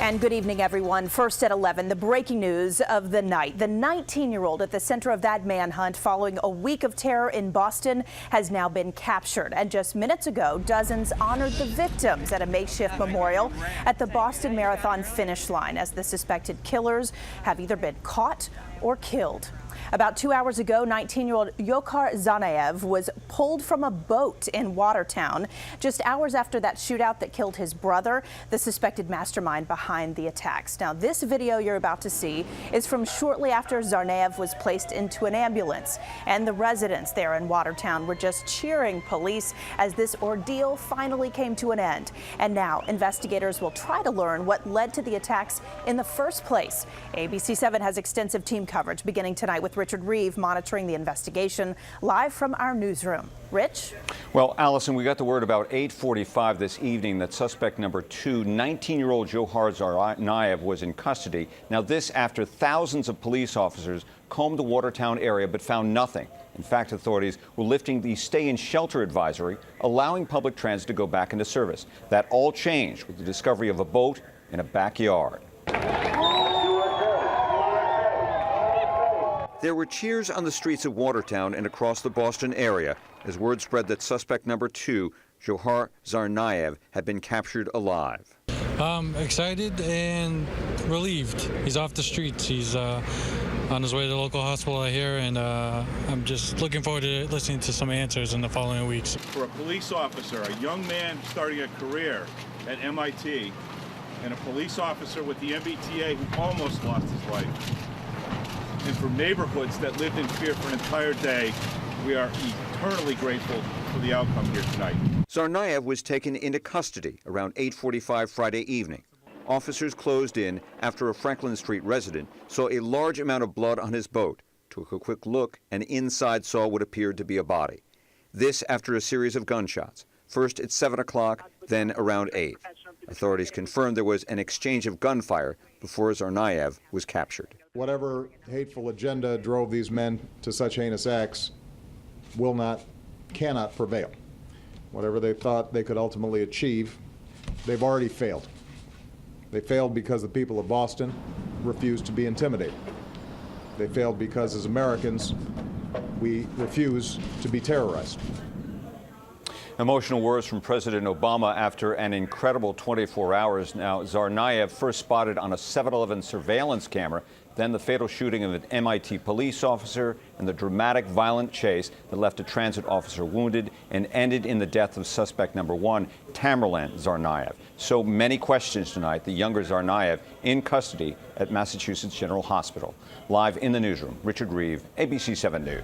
And good evening, everyone. First at 11, the breaking news of the night. The 19-year-old at the center of that manhunt following a week of terror in Boston has now been captured. And just minutes ago, dozens honored the victims at a makeshift memorial at the Boston Marathon finish line as the suspected killers have either been caught or killed. About 2 hours ago, 19-year-old Yochar Tsarnaev was pulled from a boat in Watertown just hours after that shootout that killed his brother, the suspected mastermind behind the attacks. Now, this video you're about to see is from shortly after Tsarnaev was placed into an ambulance, and the residents there in Watertown were just cheering police as this ordeal finally came to an end. And now investigators will try to learn what led to the attacks in the first place. ABC 7 has extensive team coverage beginning tonight with Richard Reeve monitoring the investigation live from our newsroom. Rich? Well, Allison, we got the word about 8:45 this evening that suspect number 2, 19-year-old Yochar Tsarnaev, was in custody. Now, this after thousands of police officers combed the Watertown area but found nothing. In fact, authorities were lifting the stay and shelter advisory, allowing public transit to go back into service. That all changed with the discovery of a boat in a backyard. There were cheers on the streets of Watertown and across the Boston area as word spread that suspect number 2, Yochar Tsarnaev, had been captured alive. Excited and relieved. He's off the streets. He's on his way to the local hospital, I hear, and I'm just looking forward to listening to some answers in the following weeks. For a police officer, a young man starting a career at MIT, and a police officer with the MBTA who almost lost his life, and from neighborhoods that lived in fear for an entire day, we are eternally grateful for the outcome here tonight. Tsarnaev was taken into custody around 8:45 Friday evening. Officers closed in after a Franklin Street resident saw a large amount of blood on his boat, took a quick look, and inside saw what appeared to be a body. This after a series of gunshots, first at 7 o'clock, then around 8. Authorities confirmed there was an exchange of gunfire before Tsarnaev was captured. Whatever hateful agenda drove these men to such heinous acts cannot prevail. Whatever they thought they could ultimately achieve, they've already failed. They failed because the people of Boston refused to be intimidated. They failed because, as Americans, we refuse to be terrorized. Emotional words from President Obama after an incredible 24 hours. Now, Tsarnaev first spotted on a 7-Eleven surveillance camera, then the fatal shooting of an MIT police officer and the dramatic violent chase that left a transit officer wounded and ended in the death of suspect number 1, Tamerlan Tsarnaev. So many questions tonight. The younger Tsarnaev in custody at Massachusetts General Hospital. Live in the newsroom, Richard Reeve, ABC 7 News.